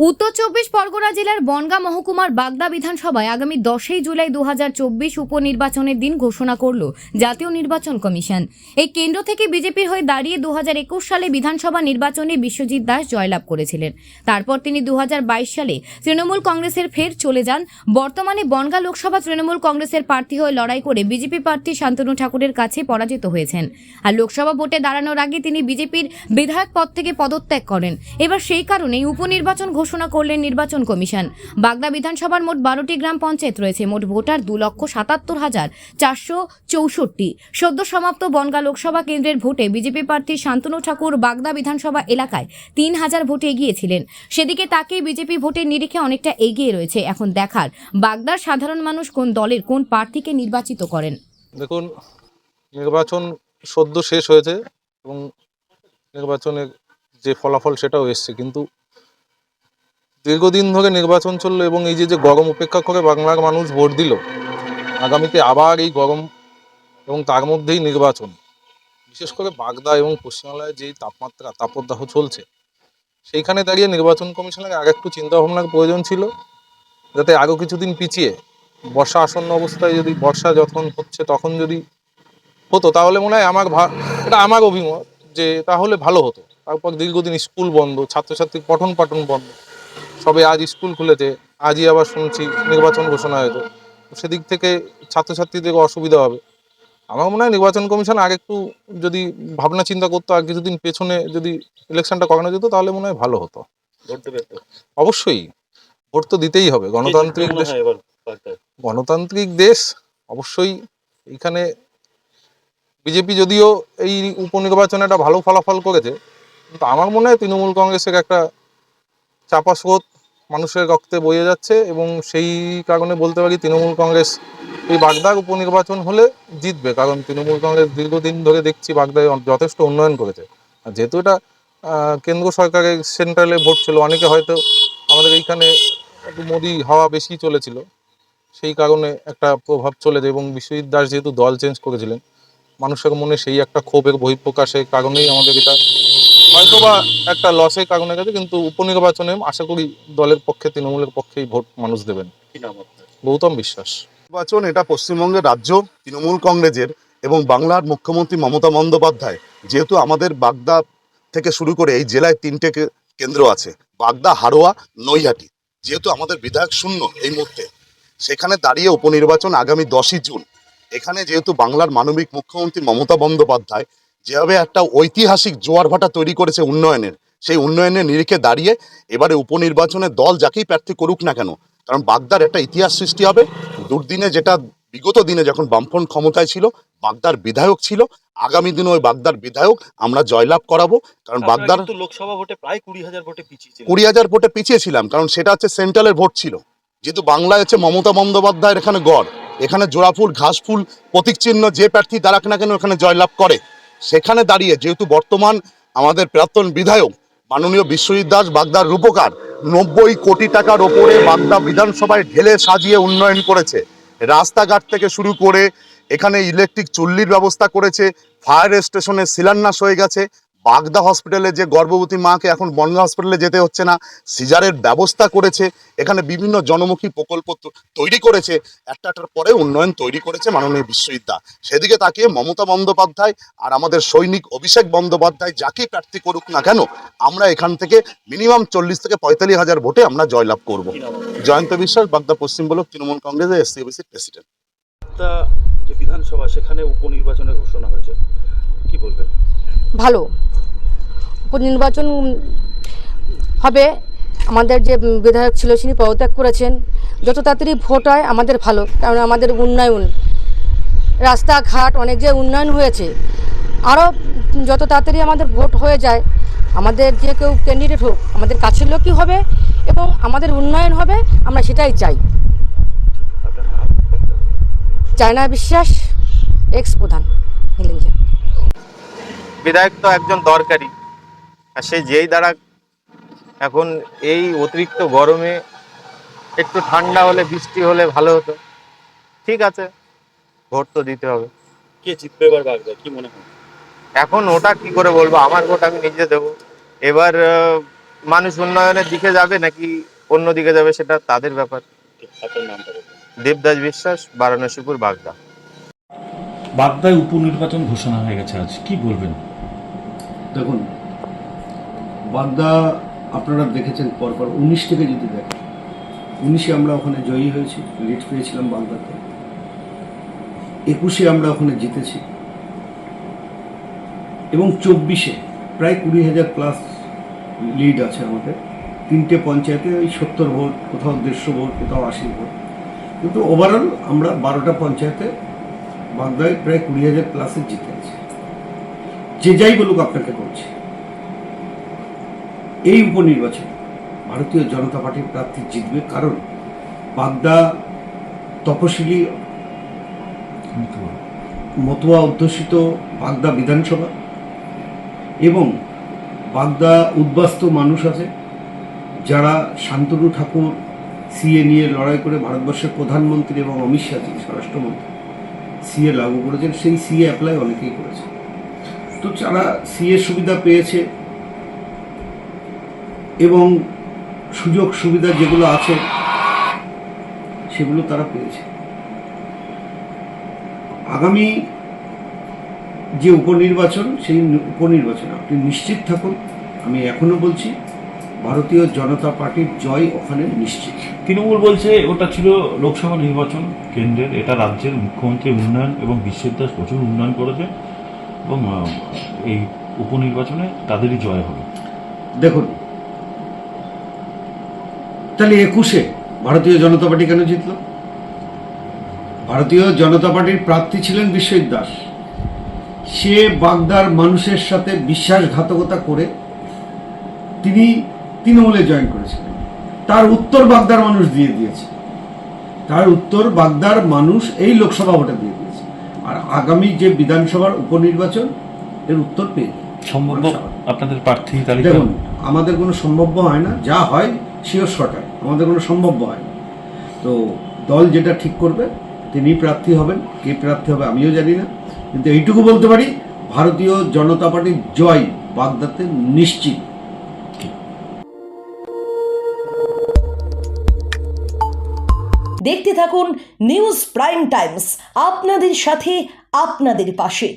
উত্তর চব্বিশ পরগনা জেলার বনগাঁ মহকুমার বাগদা বিধানসভায় আগামী 10ই জুলাই 2024 উপনির্বাচনের দিন ঘোষণা করল জাতীয় নির্বাচন কমিশন। এই কেন্দ্র থেকে বিজেপির হয়ে দাঁড়িয়ে 2021 সালে বিধানসভা নির্বাচনে বিশ্বজিৎ দাস জয়লাভ করেছিলেন। তারপর তিনি 2022 সালে তৃণমূল কংগ্রেসের ফের চলে যান। বর্তমানে বনগাঁ লোকসভা তৃণমূল কংগ্রেসের প্রার্থী হয়ে লড়াই করে বিজেপি প্রার্থী শান্তনু ঠাকুরের কাছে পরাজিত হয়েছেন। আর লোকসভা ভোটে দাঁড়ানোর আগে তিনি বিজেপির বিধায়ক পদ থেকে পদত্যাগ করেন। এবার সেই কারণেই উপনির্বাচন ঘোষণা করলেন নির্বাচন কমিশন। বাগদা বিধানসভার মোট 12টি গ্রাম পঞ্চায়েত রয়েছে। মোট ভোটার 2,77,464। সদ্য সমাপ্ত বনগাঁ লোকসভা কেন্দ্রের ভোটে বিজেপি প্রার্থী শান্তনু ঠাকুর বাগদা বিধানসভা এলাকায় 3,000 ভোটে এগিয়েছিলেন। সেদিকে তাকেই বিজেপি ভোটের নিরিখে অনেকটা এগিয়ে রয়েছে। এখন দেখার বাগদার সাধারণ মানুষ কোন দলের কোন প্রার্থীকে নির্বাচিত করেন। দেখুন, নির্বাচন সদ্য শেষ হয়েছে এবং নির্বাচনের যে ফলাফল সেটাও এসছে, কিন্তু দীর্ঘদিন ধরে নির্বাচন চললো এবং এই যে গরম উপেক্ষা করে বাংলার মানুষ ভোট দিল, আগামীতে আবার এই গরম এবং তার মধ্যেই নির্বাচন, বিশেষ করে বাগদা এবং পশ্চিমবাংলায় যেই তাপদাহ চলছে, সেইখানে দাঁড়িয়ে নির্বাচন কমিশনের আর একটু চিন্তাভাবনার প্রয়োজন ছিল, যাতে আরও কিছুদিন পিছিয়ে বর্ষা আসন্ন অবস্থায়, যদি বর্ষা যখন হচ্ছে তখন যদি হতো, তাহলে মনে হয় এটা আমার অভিমত যে তাহলে ভালো হতো। তারপর দীর্ঘদিন স্কুল বন্ধ, ছাত্রছাত্রীর পঠন পাঠন বন্ধ, সবে আজ স্কুল খুলেছে, আজই আবার শুনছি নির্বাচন ঘোষণা হয়েছে। সেদিক থেকে ছাত্রছাত্রীদের অসুবিধা হবে। আমার মনে হয় নির্বাচন কমিশন আর একটু যদি ভাবনা চিন্তা করতো, আর কিছুদিন পেছনে যদি ইলেকশনটা করানো যেত, তাহলে মনে হয় ভালো হতো। অবশ্যই ভোট তো দিতেই হবে, গণতান্ত্রিক দেশ। অবশ্যই এইখানে বিজেপি যদিও এই উপনির্বাচনে একটা ভালো ফলাফল করেছে, কিন্তু আমার মনে হয় তৃণমূল কংগ্রেসের একটা চাপা স্রোত মানুষের রক্তে বয়ে যাচ্ছে এবং সেই কারণে বলতে পারি তৃণমূল কংগ্রেস এই বাগদার উপনির্বাচন হলে জিতবে। কারণ তৃণমূল কংগ্রেস দীর্ঘদিন ধরে দেখছি বাগদায় যথেষ্ট উন্নয়ন করেছে। আর যেহেতু এটা কেন্দ্র সরকারের সেন্ট্রালে ভোট ছিল, অনেকে হয়তো আমাদের এইখানে একটু মোদি হাওয়া বেশি চলেছিল, সেই কারণে একটা প্রভাব চলে যায়। এবং বিশ্বজিৎ দাস যেহেতু দল চেঞ্জ করেছিলেন, মানুষের মনে সেই একটা ক্ষোভের বহিঃপ্রকাশের কারণেই আমাদের এটা হয়তোবা একটা লসের কারণে গেছে। কিন্তু উপনির্বাচনে আশা করি দলের পক্ষে, তৃণমূলের পক্ষেই ভোট মানুষ দেবেন। গৌতম বিশ্বাস। নির্বাচন এটা পশ্চিমবঙ্গের রাজ্য তৃণমূল কংগ্রেসের এবং বাংলার মুখ্যমন্ত্রী মমতা বন্দ্যোপাধ্যায়, যেহেতু আমাদের বাগদা থেকে শুরু করে এই জেলায় 3টে কেন্দ্র আছে, বাগদা, হারোয়া, নৈহাটি, যেহেতু আমাদের বিধায়ক শূন্য এই মুহূর্তে, সেখানে দাঁড়িয়ে উপনির্বাচন আগামী 10ই জুন। এখানে যেহেতু বাংলার মানবিক মুখ্যমন্ত্রী মমতা বন্দ্যোপাধ্যায় যেভাবে একটা ঐতিহাসিক জোয়ার ভাটা তৈরি করেছে উন্নয়নের, সেই উন্নয়নের নিরিখে দাঁড়িয়ে এবারে উপনির্বাচনে দল যাকেই প্রার্থী করুক না কেন, কারণ বাগদার একটা ইতিহাস সৃষ্টি হবে। দুর্দিনে, যেটা বিগত দিনে যখন বামফ্রন্ট ক্ষমতায় ছিল, বাগদার বিধায়ক ছিল, আগামী দিনে ওই বাগদার বিধায়ক আমরা জয়লাভ করাবো। কারণ বাগদার লোকসভা ভোটে প্রায় 20,000 ভোটে পিছিয়ে 20,000 ভোটে পিছিয়ে ছিলাম, কারণ সেটা হচ্ছে সেন্ট্রালের ভোট ছিল। যেহেতু বাংলায় হচ্ছে মমতা বন্দ্যোপাধ্যায়ের এখানে গড়, এখানে জোড়াফুল ঘাসফুল প্রতীক চিহ্ন যে প্রার্থী দাঁড়াক না কেন এখানে জয়লাভ করে। সেখানে দাঁড়িয়ে যেহেতু বর্তমান আমাদের প্রাক্তন বিধায়ক মাননীয় বিশ্বজিৎ দাস বাগদার রূপকার 90 কোটি টাকার ওপরে বাগদা বিধানসভায় ঢেলে সাজিয়ে উন্নয়ন করেছে, রাস্তাঘাট থেকে শুরু করে এখানে ইলেকট্রিক চুল্লির ব্যবস্থা করেছে, ফায়ার স্টেশনের শিলান্যাস হয়ে গেছে, বাগদা হসপিটালে যে গর্ভবতী মাকে এখন বনগাঁ হসপিটালে যেতে হচ্ছে না, সিজারের ব্যবস্থা করেছে, এখানে বিভিন্ন জনমুখী প্রকল্প তৈরি করেছে, একটার পরে উন্নয়ন তৈরি করেছে মাননীয় বিশ্বজিৎ দা। সেদিকে তাকিয়ে মমতা বন্দ্যোপাধ্যায় আর আমাদের সৈনিক অভিষেক বন্দ্যোপাধ্যায় যাকেই প্রার্থী করুক না কেন, আমরা এখান থেকে মিনিমাম 40 থেকে 45,000 ভোটে আমরা জয়লাভ করব। জয়ন্ত বিশ্বাস, বাগদা পশ্চিম ব্লক তৃণমূল কংগ্রেসের এসসি-ওবিসি প্রেসিডেন্ট। যে বিধানসভা, সেখানে উপনির্বাচনের ঘোষণা হয়েছে, কি বলবেন? ভালো উপনির্বাচন হবে। আমাদের যে বিধায়ক ছিল তিনি পদত্যাগ করেছেন, যত তাড়াতাড়ি ভোট হয় আমাদের ভালো, কারণ আমাদের উন্নয়ন, রাস্তাঘাট অনেক যে উন্নয়ন হয়েছে, আরও যত তাড়াতাড়ি আমাদের ভোট হয়ে যায়, আমাদের যে কেউ ক্যান্ডিডেট হোক আমাদের কাছের লোকই হবে এবং আমাদের উন্নয়ন হবে, আমরা সেটাই চাই। চায়না বিশ্বাস, এক্স প্রধান হিলিঞ্জা। বিধায়ক তো একজন দরকারি, আর সে যেই দ্বারা এখন এই অতিরিক্ত গরমে একটু ঠান্ডা হলে, বৃষ্টি হলে ভালো হতো। ঠিক আছে, ভোট তো দিতে হবে। কে জিতবে এবার বাগদা, কি মনে হয়? এখন ওটা কি করে বলবো, আমার ভোট আমি নিজে দেবো। এবার মানুষ উন্নয়নের দিকে যাবে নাকি অন্য দিকে যাবে সেটা তাদের ব্যাপার। আপনার নামটা বলুন। দেবদাস বিশ্বাস, বারাণসীপুর, বাগদা। বাগদায় উপনির্বাচন ঘোষণা হয়ে গেছে, আজ কি বলবেন? দেখুন, বাগদা আপনারা দেখেছেন পরপর 19 থেকে যদি দেখেন, 19-এ আমরা ওখানে জয়ী হয়েছি, লিড পেয়েছিলাম বাগদাতে। 21-এ আমরা ওখানে জিতেছি এবং 24-এ প্রায় 20,000 প্লাস লিড আছে আমাদের। 3টে পঞ্চায়েতে ওই 70 ভোট, কোথাও 150 ভোট, কোথাও 80 ভোট, কিন্তু ওভারঅল আমরা 12টা পঞ্চায়েতে বাগদায় প্রায় 20,000 প্লাসে জিতে আছি। যে যাই বলুক আপনাকে বলছি, এই উপনির্বাচনে ভারতীয় জনতা পার্টির প্রার্থী জিতবে, কারণ বাগদা তপশিলি মতুয়া অধ্যুষিত বাগদা বিধানসভা এবং বাগদা উদ্বাস্তু মানুষ আছে যারা শান্তনু ঠাকুর সিএ নিয়ে লড়াই করে ভারতবর্ষের প্রধানমন্ত্রী এবং অমিত শাহজি স্বরাষ্ট্রমন্ত্রী সিএ লাগু করেছেন, সেই সিএ অ্যাপ্লাই অনেকেই করেছে। তো যারা সিএ সুবিধা পেয়েছে এবং সুযোগ সুবিধা যেগুলো আছে সেগুলো তারা পেয়েছে। আগামী যে উপনির্বাচন, সেই উপনির্বাচনে আপনি নিশ্চিত থাকুন, আমি এখনো বলছি ভারতীয় জনতা পার্টির জয় ওখানে নিশ্চিত। তৃণমূল বলছে ওটা ছিল লোকসভা নির্বাচন কেন্দ্রের, এটা রাজ্যের মুখ্যমন্ত্রী উন্নয়ন এবং বিশ্বের দাস প্রচুর উন্নয়ন করেছে এবং এই উপনির্বাচনে তাদেরই জয় হবে। দেখুন, তাহলে 21-এ ভারতীয় জনতা পার্টি কেন জিতল? ভারতীয় জনতা পার্টির প্রার্থী ছিলেন বিশ্বজিৎ দাস। সে বাগদার মানুষের সাথে বিশ্বাসঘাতকতা করে তিনি তৃণমূলে জয়েন করেছিলেন। তার উত্তর বাগদার মানুষ দিয়ে দিয়েছে, তার উত্তর বাগদার মানুষ এই লোকসভা ভোটে দিয়ে দিয়েছে। আর আগামী যে বিধানসভার উপনির্বাচন এর উত্তর পেয়ে সম্ভব আপনাদের প্রার্থী তালিকা? দেখুন, আমাদের কোনো সম্ভাব্য হয় না, যা হয় শিওর শর্ট হয়, আমাদের কোনো সম্ভাব্য হয় না। তো দল যেটা ঠিক করবে তিনি প্রার্থী হবেন, কে প্রার্থী হবে আমিও জানি না, কিন্তু এইটুকু বলতে পারি ভারতীয় জনতা পার্টির জয় বাগদাতে নিশ্চিত। দেখতে থাকুন নিউজ প্রাইম টাইমস, আপনাদের সাথে আপনাদের পাশে।